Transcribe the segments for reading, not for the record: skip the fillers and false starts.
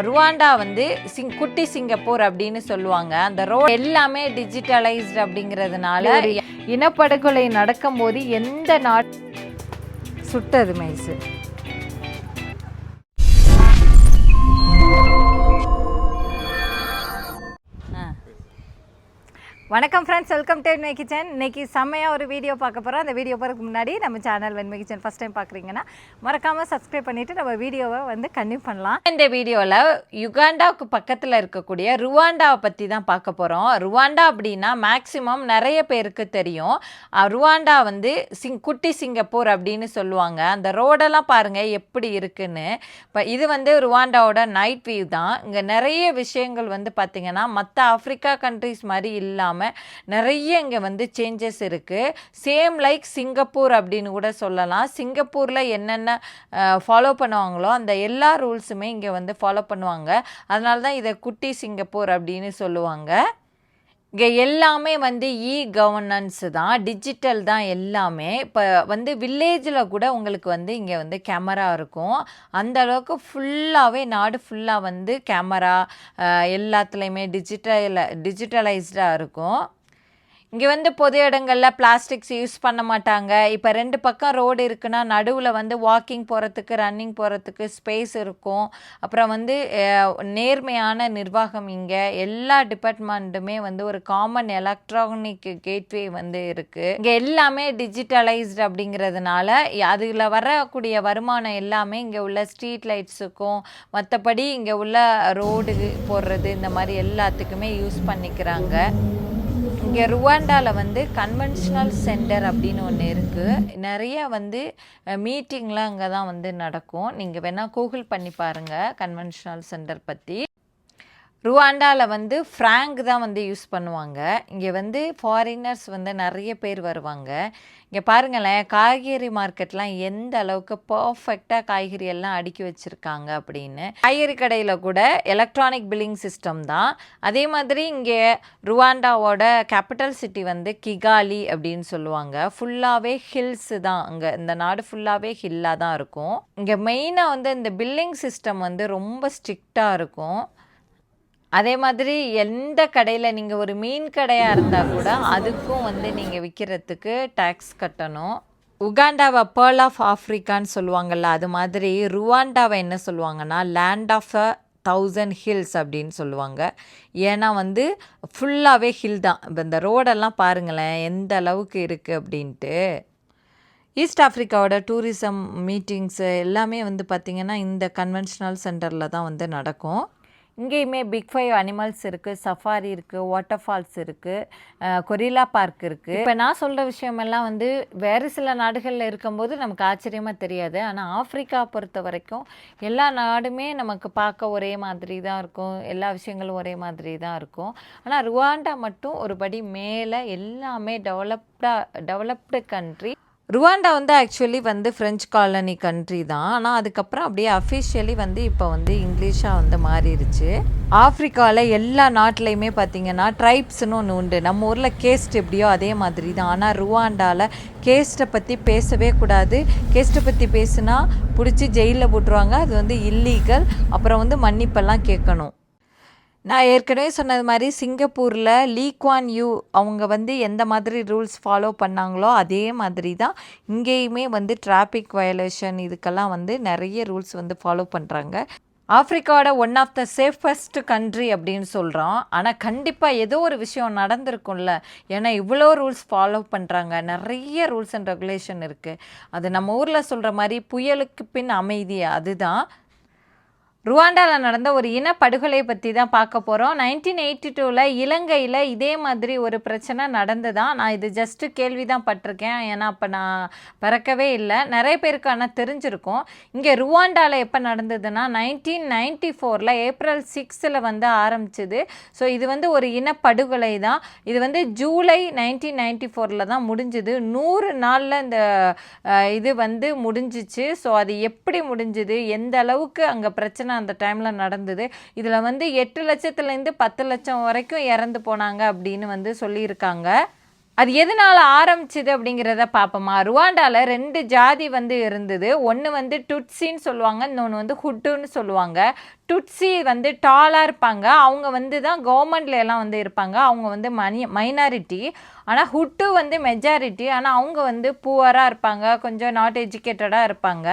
Rwanda வந்து குட்டி Singapore அப்படின்னு சொல்லுவாங்க. அந்த ரோடு எல்லாமே டிஜிட்டலைஸ்டு அப்படிங்கிறதுனால ஒரு இனப்படுகொலை நடக்கும்போது எந்த நாடு சுட்டது மைசு. வணக்கம் ஃப்ரெண்ட்ஸ், வெல்கம் டு வெண்மை கிச்சன். இன்றைக்கி செம்மையாக ஒரு வீடியோ பார்க்க போகிறோம். அந்த வீடியோ போகிறதுக்கு முன்னாடி நம்ம சேனல் வெண்மை கிச்சன் ஃபஸ்ட் டைம் பார்க்குறீங்கன்னா மறக்காமல் சப்ஸ்கிரைப் பண்ணிவிட்டு நம்ம வீடியோவை வந்து கண்டினியூ பண்ணலாம். இந்த வீடியோவில் யுகாண்டாவுக்கு பக்கத்தில் இருக்கக்கூடிய ருவாண்டாவை பற்றி தான் பார்க்க போகிறோம். ருவாண்டா அப்படின்னா மேக்ஸிமம் நிறைய பேருக்கு தெரியும். ருவாண்டா வந்து குட்டி சிங்கப்பூர் அப்படின்னு சொல்லுவாங்க. அந்த ரோடெல்லாம் பாருங்கள் எப்படி இருக்குன்னு. இப்போ இது வந்து ருவாண்டாவோட நைட் வியூ தான். இங்கே நிறைய விஷயங்கள் வந்து பார்த்திங்கன்னா மற்ற ஆஃப்ரிக்கா கண்ட்ரிஸ் மாதிரி இல்லாமல் நிறைய இங்கே வந்து சேஞ்சஸ் இருக்குது. சேம் லைக் சிங்கப்பூர் அப்படின்னு கூட சொல்லலாம். சிங்கப்பூரில் என்னென்ன ஃபாலோ பண்ணுவாங்களோ அந்த எல்லா ரூல்ஸுமே இங்கே வந்து ஃபாலோ பண்ணுவாங்க. அதனால தான் இதை குட்டி சிங்கப்பூர் அப்படின்னு சொல்லுவாங்க. இங்கே எல்லாமே வந்து கவர்னன்ஸு தான், டிஜிட்டல் தான் எல்லாமே. இப்போ வந்து வில்லேஜில் கூட உங்களுக்கு வந்து இங்கே வந்து கேமரா இருக்கும். அந்த அளவுக்கு ஃபுல்லாகவே நாடு ஃபுல்லாக வந்து கேமரா எல்லாத்துலேயுமே டிஜிட்டலைஸ்டாக இருக்கும். இங்கே வந்து பொது இடங்களில் பிளாஸ்டிக்ஸ் யூஸ் பண்ண மாட்டாங்க. இப்போ 2 பக்கம் ரோடு இருக்குன்னா நடுவில் வந்து வாக்கிங் போகிறதுக்கு ரன்னிங் போகிறதுக்கு ஸ்பேஸ் இருக்கும். அப்புறம் வந்து நேர்மையான நிர்வாகம். இங்கே எல்லா டிபார்ட்மெண்ட்டுமே வந்து ஒரு காமன் எலக்ட்ரானிக் கேட்வே வந்து இருக்குது. இங்கே எல்லாமே டிஜிட்டலைஸ்டு அப்படிங்கிறதுனால அதில் வரக்கூடிய வருமானம் எல்லாமே இங்கே உள்ள ஸ்ட்ரீட் லைட்ஸுக்கும் மற்றபடி இங்கே உள்ள ரோடு போடுறது இந்த மாதிரி எல்லாத்துக்குமே யூஸ் பண்ணிக்கிறாங்க. இங்கே ருவாண்டாவில் வந்து கன்வென்ஷனல் சென்டர் அப்படின்னு ஒன்று இருக்குது. நிறைய வந்து மீட்டிங்லாம் அங்கே தான் வந்து நடக்கும். நீங்கள் வேணால் கூகுள் பண்ணி பாருங்கள் கன்வென்ஷனல் சென்டர் பற்றி. ருவாண்டாவில் வந்து ஃப்ராங்க் தான் வந்து யூஸ் பண்ணுவாங்க. இங்கே வந்து ஃபாரினர்ஸ் வந்து நிறைய பேர் வருவாங்க. இங்கே பாருங்களேன், காய்கறி மார்க்கெட்லாம் எந்த அளவுக்கு பர்ஃபெக்டாக காய்கறி எல்லாம் அடுக்கி வச்சுருக்காங்க அப்படின்னு. காய்கறி கடையில் கூட எலக்ட்ரானிக் பில்லிங் சிஸ்டம் தான். அதே மாதிரி இங்கே ருவாண்டாவோட கேபிட்டல் சிட்டி வந்து கிகாலி அப்படின்னு சொல்லுவாங்க. ஃபுல்லாகவே ஹில்ஸு தான். அங்கே இந்த நாடு ஃபுல்லாகவே ஹில்லாக தான் இருக்கும். இங்கே மெயினாக வந்து இந்த பில்லிங் சிஸ்டம் வந்து ரொம்ப ஸ்ட்ரிக்டாக இருக்கும். அதே மாதிரி எந்த கடையில் நீங்கள் ஒரு மீன் கடையாக இருந்தால் கூட அதுக்கும் வந்து நீங்கள் விற்கிறதுக்கு டேக்ஸ் கட்டணும். உகாண்டாவை பேர்ல் ஆஃப் ஆஃப்ரிக்கான்னு சொல்லுவாங்கள்ல, அது மாதிரி ருவாண்டாவை என்ன சொல்லுவாங்கன்னா லேண்ட் ஆஃப் 1000 ஹில்ஸ் அப்படின்னு சொல்லுவாங்க. ஏன்னா வந்து ஃபுல்லாகவே ஹில் தான். இப்போ இந்த ரோடெல்லாம் பாருங்களேன் எந்த அளவுக்கு இருக்குது அப்படின்ட்டு. ஈஸ்ட் ஆஃப்ரிக்காவோட டூரிசம் மீட்டிங்ஸு எல்லாமே வந்து பார்த்திங்கன்னா இந்த கன்வென்ஷனல் சென்டரில் தான் வந்து நடக்கும். இங்கேயுமே பிக் 5 அனிமல்ஸ் இருக்குது, சஃபாரி இருக்குது, வாட்டர் ஃபால்ஸ் இருக்குது, கொரில்லா பார்க் இருக்குது. இப்போ நான் சொல்கிற விஷயமெல்லாம் வந்து வேறு சில நாடுகளில் இருக்கும்போது நமக்கு ஆச்சரியமாக தெரியாது. ஆனால் ஆஃப்ரிக்கா பொறுத்த வரைக்கும் எல்லா நாடுமே நமக்கு பார்க்க ஒரே மாதிரி தான் இருக்கும். எல்லா விஷயங்களும் ஒரே மாதிரி தான் இருக்கும். ஆனால் ருவாண்டா மட்டும் ஒரு படி மேலே, எல்லாமே டெவலப்டு கண்ட்ரி. ருவாண்டா வந்து ஆக்சுவலி வந்து ஃப்ரெஞ்ச் காலனி கண்ட்ரி தான். ஆனால் அதுக்கப்புறம் அப்படியே அஃபிஷியலி வந்து இப்போ வந்து இங்கிலீஷாக வந்து மாறிடுச்சு. ஆஃப்ரிக்காவில் எல்லா நாட்டிலையுமே பார்த்திங்கன்னா ட்ரைப்ஸ்னு ஒன்று உண்டு. நம்ம ஊரில் கேஸ்ட் எப்படியோ அதே மாதிரி தான். ஆனால் ருவாண்டாவில் கேஸ்ட்டை பற்றி பேசவே கூடாது. கேஸ்ட்டை பற்றி பேசுனா பிடிச்சி ஜெயிலில் போட்டுருவாங்க. அது வந்து இல்லீகல். அப்புறம் வந்து மன்னிப்பெல்லாம் கேட்கணும். நான் ஏற்கனவே சொன்னது மாதிரி சிங்கப்பூரில் லீ குவான் யூ அவங்க வந்து எந்த மாதிரி ரூல்ஸ் ஃபாலோ பண்ணாங்களோ அதே மாதிரி தான் இங்கேயுமே வந்து டிராஃபிக் வயலேஷன் இதுக்கெல்லாம் வந்து நிறைய ரூல்ஸ் வந்து ஃபாலோ பண்ணுறாங்க. ஆஃப்ரிக்காவோட one of the safest country அப்படின்னு சொல்கிறோம். ஆனால் கண்டிப்பாக ஏதோ ஒரு விஷயம் நடந்திருக்கும்ல. ஏன்னா இவ்வளோ ரூல்ஸ் ஃபாலோ பண்ணுறாங்க. நிறைய ரூல்ஸ் அண்ட் ரெகுலேஷன் இருக்குது. அது நம்ம ஊரில் சொல்கிற மாதிரி புயலுக்கு பின் அமைதி, அதுதான். ருவாண்டாவில் நடந்த ஒரு இனப்படுகொலை பற்றி தான் பார்க்க போகிறோம். 1982 இலங்கையில் இதே மாதிரி ஒரு பிரச்சனை நடந்துதான். நான் இது ஜஸ்ட்டு கேள்வி தான் பட்டிருக்கேன். ஏன்னா அப்போ நான் பிறக்கவே இல்லை. நிறைய பேருக்கு ஆனால் தெரிஞ்சிருக்கும். இங்கே ருவாண்டாவில் எப்போ நடந்ததுன்னா 1994 ஏப்ரல் 6 வந்து ஆரம்பிச்சுது. ஸோ இது வந்து ஒரு இனப்படுகொலை தான். இது வந்து ஜூலை 1994 தான் முடிஞ்சுது. 100 நாளில் இந்த இது வந்து முடிஞ்சிச்சு. ஸோ அது எப்படி முடிஞ்சுது, எந்த அளவுக்கு அங்கே பிரச்சனை அந்த டைமில் நடந்தது. இதில் வந்து 8 லட்சத்துலேருந்து 10 லட்சம் வரைக்கும் இறந்து போனாங்க அப்படின்னு வந்து சொல்லியிருக்காங்க. அது எதனால் ஆரம்பிச்சிது அப்படிங்கிறத பார்ப்போமா. ருவாண்டாவில் 2 ஜாதி வந்து இருந்தது. ஒன்று வந்து டுட்சின்னு சொல்லுவாங்க, இன்னொன்று வந்து ஹுட்டுன்னு சொல்லுவாங்க. டுட்சி வந்து டாலாக இருப்பாங்க, அவங்க வந்து தான் கவர்மெண்ட்ல எல்லாம் வந்து இருப்பாங்க, அவங்க வந்து மைனாரிட்டி. ஆனால் ஹுட்டு வந்து மெஜாரிட்டி, ஆனால் அவங்க வந்து புவராக இருப்பாங்க, கொஞ்சம் நாட் எஜுகேட்டடாக இருப்பாங்க.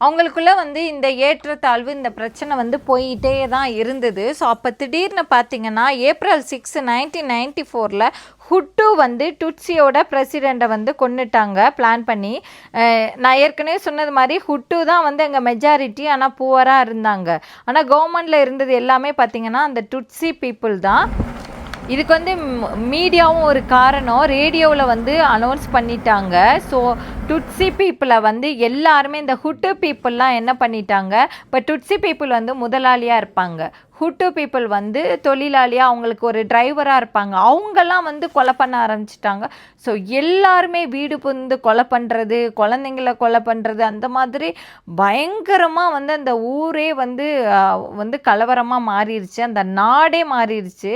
அவங்களுக்குள்ளே வந்து இந்த ஏற்றத்தாழ்வு இந்த பிரச்சனை வந்து போயிட்டே தான் இருந்தது. ஸோ அப்போ திடீர்னு பார்த்தீங்கன்னா ஏப்ரல் 6, 1994 ஹுட்டு வந்து டுட்சியோட பிரசிடெண்ட்டை வந்து கொண்டுட்டாங்க பிளான் பண்ணி. நான் ஏற்கனவே சொன்னது மாதிரி ஹுட்டு தான் வந்து எங்கள் மெஜாரிட்டி, ஆனால் புவராக இருந்தாங்க. ஆனால் கவர்மெண்டில் இருந்தது எல்லாமே பார்த்திங்கன்னா அந்த டுட்சி பீப்புள் தான். இதுக்கு வந்து மீடியாவும் ஒரு காரணம், ரேடியோவில் வந்து அனௌன்ஸ் பண்ணிட்டாங்க. ஸோ டுட்சி பீப்புளை வந்து எல்லாருமே இந்த ஹுட்டு பீப்புளெலாம் என்ன பண்ணிட்டாங்க, இப்போ டுட்சி பீப்புள் வந்து முதலாளியாக இருப்பாங்க, ஹுட்டு பீப்புள் வந்து தொழிலாளியாக அவங்களுக்கு ஒரு டிரைவராக இருப்பாங்க, அவங்கெல்லாம் வந்து கொலை பண்ண ஆரம்பிச்சிட்டாங்க. ஸோ எல்லாருமே வீடு புந்து கொலை பண்ணுறது, குழந்தைங்கள கொலை பண்ணுறது, அந்த மாதிரி பயங்கரமாக வந்து அந்த ஊரே வந்து கலவரமாக மாறிடுச்சு, அந்த நாடே மாறிடுச்சு.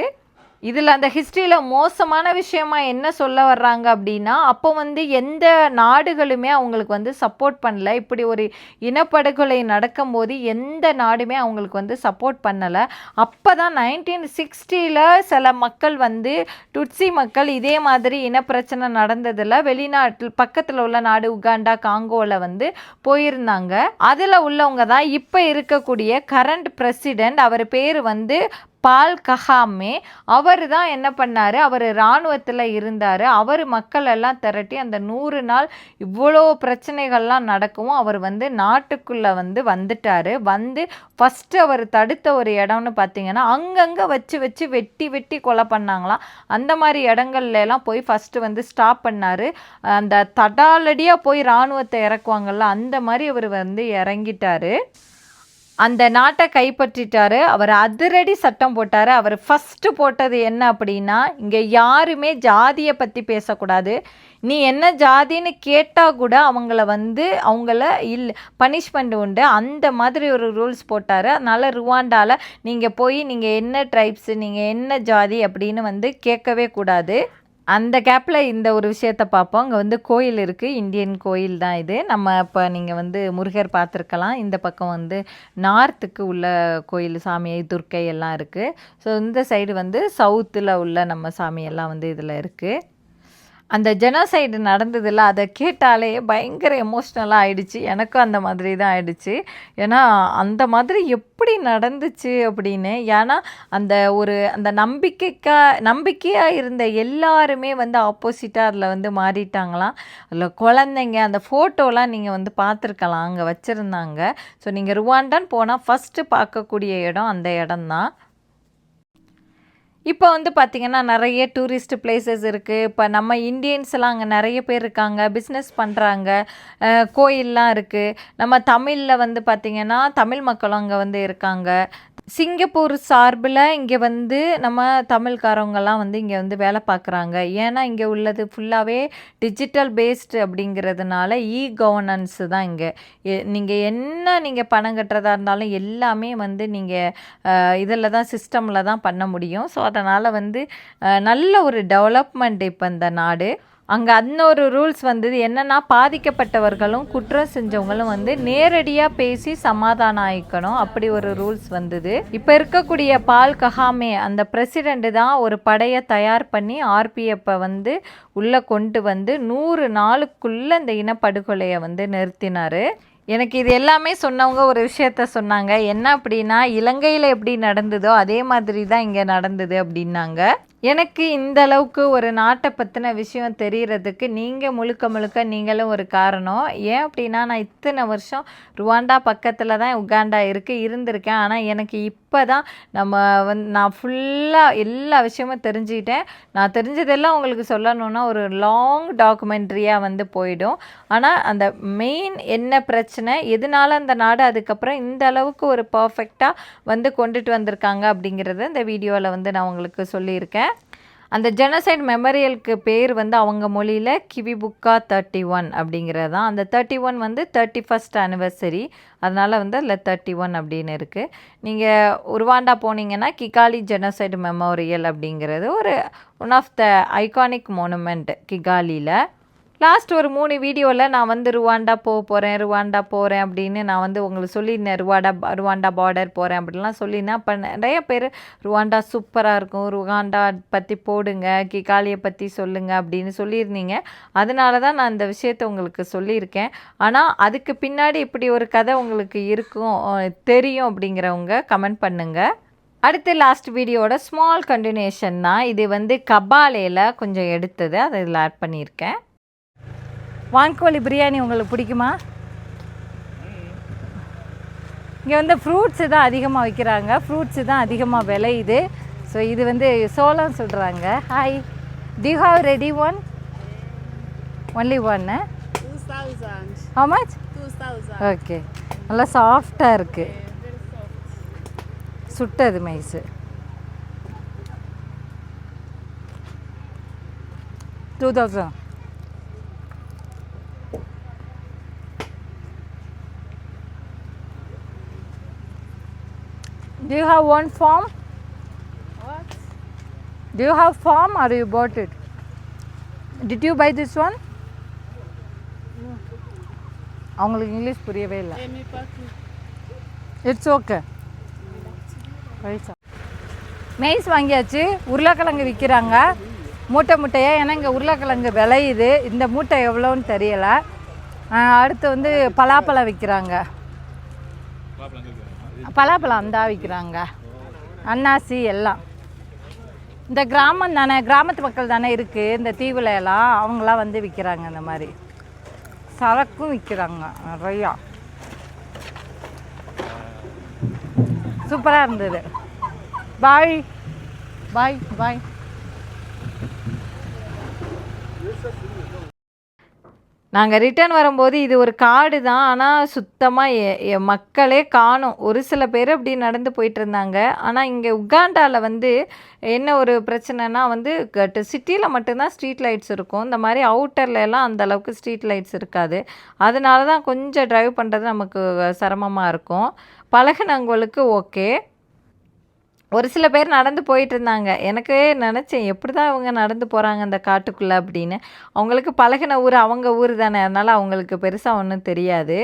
இதில் அந்த ஹிஸ்ட்ரியில் மோசமான விஷயமா என்ன சொல்ல வர்றாங்க அப்படின்னா, அப்போ வந்து எந்த நாடுகளுமே அவங்களுக்கு வந்து சப்போர்ட் பண்ணல. இப்படி ஒரு இனப்படுகொலை நடக்கும்போது எந்த நாடுமே அவங்களுக்கு வந்து சப்போர்ட் பண்ணலை. அப்போ தான் 1960 சில மக்கள் வந்து டுட்சி மக்கள் இதே மாதிரி இனப்பிரச்சனை நடந்ததில் வெளிநாட்டில் பக்கத்தில் உள்ள நாடு உகாண்டா, காங்கோவில் வந்து போயிருந்தாங்க. அதில் உள்ளவங்க தான் இப்போ இருக்கக்கூடிய கரண்ட் பிரசிடெண்ட். அவர் பேர் வந்து பால் ககாமே. அவர் தான் என்ன பண்ணார், அவர் இராணுவத்தில் இருந்தார். அவர் மக்கள் எல்லாம் திரட்டி அந்த 100 நாள் இவ்வளோ பிரச்சனைகள்லாம் நடக்கவும் அவர் வந்து நாட்டுக்குள்ளே வந்து வந்துட்டார். வந்து ஃபஸ்ட்டு அவர் தடுத்த ஒரு இடம்னு பார்த்திங்கன்னா அங்கங்கே வச்சு வெட்டி வெட்டி கொலை பண்ணாங்களாம். அந்த மாதிரி இடங்கள்லாம் போய் ஃபஸ்ட்டு வந்து ஸ்டாப் பண்ணார். அந்த தடாலடியாக போய் இராணுவத்தை இறக்குவாங்கள்ல, அந்த மாதிரி அவர் வந்து இறங்கிட்டார். அந்த நாட்டை கைப்பற்றிட்டார். அவர் அதிரடி சட்டம் போட்டார். அவர் ஃபஸ்ட்டு போட்டது என்ன அப்படின்னா, இங்கே யாருமே ஜாதியை பற்றி பேசக்கூடாது, நீ என்ன ஜாதின்னு கேட்டால் கூட அவங்கள பனிஷ்மெண்ட் உண்டு, அந்த மாதிரி ஒரு ரூல்ஸ் போட்டார். அதனால் ருவாண்டாவில் நீங்கள் என்ன ட்ரைப்ஸு, நீங்கள் என்ன ஜாதி அப்படின்னு வந்து கேட்கவே கூடாது. அந்த கேப்பில் இந்த ஒரு விஷயத்தை பார்ப்போம். அங்கே வந்து கோயில் இருக்குது, இந்தியன் கோயில் தான் இது. நம்ம இப்போ நீங்கள் வந்து முருகர் பார்த்துருக்கலாம். இந்த பக்கம் வந்து நார்த்துக்கு உள்ள கோயில் சாமி துர்க்கை எல்லாம் இருக்குது. ஸோ இந்த சைடு வந்து சவுத்தில் உள்ள நம்ம சாமியெல்லாம் வந்து இதில் இருக்குது. அந்த ஜெனோசைடு நடந்ததில்ல, அதை கேட்டாலே பயங்கர எமோஷ்னலாக ஆகிடுச்சு. எனக்கும் அந்த மாதிரி தான் ஆகிடுச்சு. ஏன்னா அந்த மாதிரி எப்படி நடந்துச்சு அப்படின்னு. ஏன்னா அந்த நம்பிக்கையாக இருந்த எல்லாருமே வந்து ஆப்போசிட்டாக அதில் வந்து மாறிட்டாங்களாம். அதில் குழந்தைங்க அந்த ஃபோட்டோலாம் நீங்கள் வந்து பார்த்துருக்கலாம், அங்கே வச்சுருந்தாங்க. ஸோ நீங்கள் ருவாண்டான்னு போனால் ஃபஸ்ட்டு பார்க்கக்கூடிய இடம் அந்த இடம்தான். இப்போ வந்து பார்த்திங்கன்னா நிறைய டூரிஸ்ட் பிளேசஸ் இருக்குது. இப்போ நம்ம இந்தியன்ஸ்லாம் அங்கே நிறைய பேர் இருக்காங்க, பிஸ்னஸ் பண்ணுறாங்க, கோயிலெலாம் இருக்குது. நம்ம தமிழில் வந்து பார்த்திங்கன்னா தமிழ் மக்களும் அங்கே வந்து இருக்காங்க. சிங்கப்பூர் சார்பில் இங்கே வந்து நம்ம தமிழ்காரவங்கெல்லாம் வந்து இங்கே வந்து வேலை பார்க்குறாங்க. ஏன்னா இங்கே உள்ளது ஃபுல்லாகவே டிஜிட்டல் பேஸ்டு அப்படிங்கிறதுனால கவர்னன்ஸு தான் இங்கே. நீங்கள் பணம் கட்டுறதா இருந்தாலும் எல்லாமே வந்து நீங்கள் இதில் தான் சிஸ்டமில் தான் பண்ண முடியும். ஸோ அதனால் வந்து நல்ல ஒரு டெவலப்மெண்ட் இப்போ இந்த நாடு. அங்கே இன்னொரு ரூல்ஸ் வந்தது என்னென்னா, பாதிக்கப்பட்டவர்களும் குற்றம் செஞ்சவங்களும் வந்து நேரடியாக பேசி சமாதானம் ஆயிக்கணும், அப்படி ஒரு ரூல்ஸ் வந்தது. இப்போ இருக்கக்கூடிய பால் ககாமே அந்த பிரசிடெண்ட்டு தான் ஒரு படையை தயார் பண்ணி ஆர்பிஎஃப்பை வந்து உள்ளே கொண்டு வந்து 100 நாளுக்குள்ளே இந்த இனப்படுகொலையை வந்து நிறுத்தினார். எனக்கு இது எல்லாமே சொன்னவங்க ஒரு விஷயத்த சொன்னாங்க. என்ன அப்படின்னா, இலங்கையில் எப்படி நடந்ததோ அதே மாதிரி தான் இங்கே நடந்தது அப்படின்னாங்க. எனக்கு இந்த அளவுக்கு ஒரு நாட்டை பற்றின விஷயம் தெரியறதுக்கு நீங்கள் முழுக்க நீங்களும் ஒரு காரணம். ஏன் அப்படின்னா, நான் இத்தனை வருஷம் ருவாண்டா பக்கத்தில் தான் உகாண்டா இருந்திருக்கேன். ஆனால் எனக்கு இப்போ தான் நான் ஃபுல்லாக எல்லா விஷயமும் தெரிஞ்சுக்கிட்டேன். நான் தெரிஞ்சதெல்லாம் உங்களுக்கு சொல்லணுன்னா ஒரு லாங் டாக்குமெண்ட்ரியாக வந்து போயிடும். ஆனால் அந்த மெயின் என்ன பிரச்சனை, எதனால அந்த நாடு அதுக்கப்புறம் இந்த அளவுக்கு ஒரு பர்ஃபெக்டாக வந்து கொண்டுட்டு வந்திருக்காங்க அப்படிங்கிறத இந்த வீடியோவில் வந்து நான் உங்களுக்கு சொல்லியிருக்கேன். அந்த ஜெனோசைட் மெமோரியலுக்கு பேர் வந்து அவங்க மொழியில் கிவிபுக்கா 31 அப்படிங்கிறது தான். அந்த 31 வந்து 31st anniversary, அதனால் வந்து அதில் 31 அப்படின்னு இருக்குது. நீங்கள் ருவாண்டா போனீங்கன்னா கிகாலி ஜெனோசைட் மெமோரியல் அப்படிங்கிறது ஒரு one of the iconic monument கிகாலியில். லாஸ்ட் ஒரு 3 வீடியோவில் நான் வந்து ருவாண்டா போகிறேன் அப்படின்னு நான் வந்து உங்களுக்கு சொல்லியிருந்தேன். ருவாண்டா பார்டர் போகிறேன் அப்படின்லாம் சொல்லியிருந்தேன். அப்போ நிறைய பேர் ருவாண்டா சூப்பராக இருக்கும், ருவாண்டா பற்றி போடுங்க, கிகாலியை பற்றி சொல்லுங்கள் அப்படின்னு சொல்லியிருந்தீங்க. அதனால தான் நான் இந்த விஷயத்தை உங்களுக்கு சொல்லியிருக்கேன். ஆனால் அதுக்கு பின்னாடி இப்படி ஒரு கதை உங்களுக்கு இருக்கும் தெரியும் அப்படிங்கிறவங்க கமெண்ட் பண்ணுங்கள். அடுத்து லாஸ்ட் வீடியோட ஸ்மால் கண்டினியூஷன் தான் இது. வந்து கபாலேயில் கொஞ்சம் எடுத்தது, அதை இதில் ஆட் பண்ணியிருக்கேன். வான்கோழி பிரியாணி உங்களுக்கு பிடிக்குமா? இங்கே வந்து ஃப்ரூட்ஸு தான் அதிகமாக விற்கிறாங்க, ஃப்ரூட்ஸு தான் அதிகமாக விளையுது. ஸோ இது வந்து சோளம் சொல்கிறாங்க. Hi, do you have ready one? Only one? 2000. How much? 2000. Okay, நல்லா சாஃப்டாக இருக்குது, சுட்டது மைஸு. 2000. Do you have one farm? What? Do you have farm or you bought it? Did you buy this one? அவங்களுக்கு இங்கிலீஷ் புரியவே இல்லை. It's okay. Maize வாங்கியாச்சு. உருளைக்கிழங்கு விற்கிறாங்க மூட்டையாக. ஏன்னா இங்கே உருளைக்கிழங்கு விளையுது. இந்த மூட்டை எவ்வளோன்னு தெரியலை. அடுத்து வந்து பலாப்பழம் விற்கிறாங்க. பலாப்பழம் தான் விற்கிறாங்க, அன்னாசி எல்லாம். இந்த கிராமம் தானே, கிராமத்து மக்கள் தானே இருக்குது இந்த தீவில் எல்லாம், அவங்களாம் வந்து விற்கிறாங்க. இந்த மாதிரி சரக்கும் விற்கிறாங்க நிறையா. சூப்பராக இருந்தது. பாய் பாய் பாய். நாங்கள் ரிட்டர்ன் வரும்போது இது ஒரு காடு தான், ஆனால் சுத்தமாக மக்களே காணும். ஒரு சில பேர் அப்படி நடந்து போயிட்டு இருந்தாங்க. ஆனால் இங்கே உகாண்டாவில் வந்து என்ன ஒரு பிரச்சனைனா வந்து சிட்டியில் மட்டும்தான் ஸ்ட்ரீட் லைட்ஸ் இருக்கும். இந்த மாதிரி அவுட்டரில் எல்லாம் அந்த அளவுக்கு ஸ்ட்ரீட் லைட்ஸ் இருக்காது. அதனால தான் கொஞ்சம் ட்ரைவ் பண்ணுறது நமக்கு சிரமமாக இருக்கும். பழகுனவங்களுக்கு ஓகே. ஒரு சில பேர் நடந்து போயிட்டு இருந்தாங்க. எனக்கு நினச்சேன் எப்படி தான் இவங்க நடந்து போகிறாங்க அந்த காட்டுக்குள்ளே அப்படின்னு. அவங்களுக்கு பழகின ஊர், அவங்க ஊர் தானே, அதனால் அவங்களுக்கு பெருசாக ஒன்றும் தெரியாது.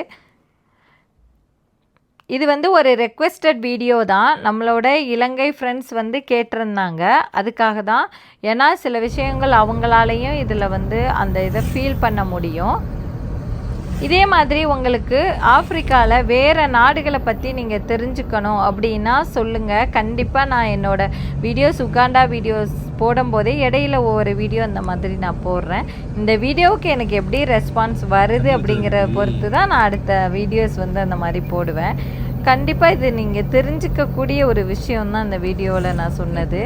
இது வந்து ஒரு ரெக்வெஸ்டட் வீடியோ தான். நம்மளோட இலங்கை ஃப்ரெண்ட்ஸ் வந்து கேட்டிருந்தாங்க, அதுக்காக தான். ஏன்னா சில விஷயங்கள் அவங்களாலையும் இதில் வந்து அந்த இதை ஃபீல் பண்ண முடியும். இதே மாதிரி உங்களுக்கு ஆஃப்ரிக்காவில் வேறு நாடுகளை பற்றி நீங்கள் தெரிஞ்சுக்கணும் அப்படின்னா சொல்லுங்கள். கண்டிப்பாக நான் என்னோடய வீடியோஸ், உகாண்டா வீடியோஸ் போடும்போதே இடையில ஒவ்வொரு வீடியோ இந்த மாதிரி நான் போடுறேன். இந்த வீடியோவுக்கு எனக்கு எப்படி ரெஸ்பான்ஸ் வருது அப்படிங்கிற பொறுத்து தான் நான் அடுத்த வீடியோஸ் வந்து அந்த மாதிரி போடுவேன். கண்டிப்பாக இது நீங்கள் தெரிஞ்சிக்கக்கூடிய ஒரு விஷயந்தான் இந்த வீடியோவில் நான் சொன்னது.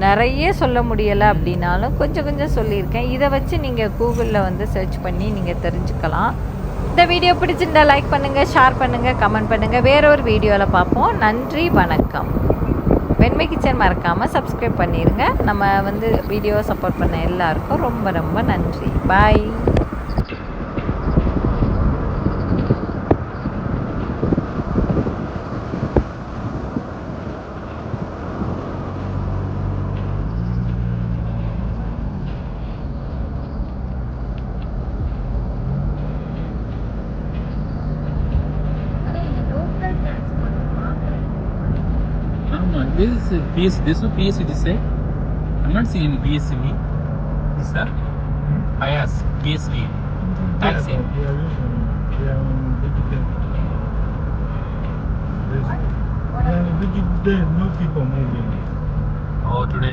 நிறைய சொல்ல முடியலை அப்படின்னாலும் கொஞ்சம் கொஞ்சம் சொல்லியிருக்கேன். இதை வச்சு நீங்கள் கூகுளில் வந்து சர்ச் பண்ணி நீங்கள் தெரிஞ்சுக்கலாம். இந்த வீடியோ பிடிச்சிருந்தா லைக் பண்ணுங்கள், ஷேர் பண்ணுங்கள், கமெண்ட் பண்ணுங்கள். வேற ஒரு வீடியோவில் பார்ப்போம். நன்றி, வணக்கம். வெண்மை கிச்சன் மறக்காமல் சப்ஸ்கிரைப் பண்ணிடுங்க. நம்ம வந்து வீடியோ சப்போர்ட் பண்ண எல்லாருக்கும் ரொம்ப ரொம்ப நன்றி. பாய். This is PS. This is PSV. This say I'm not seeing PSV. Is that? Yes, PSV. Taxi. No people moving. Oh, today.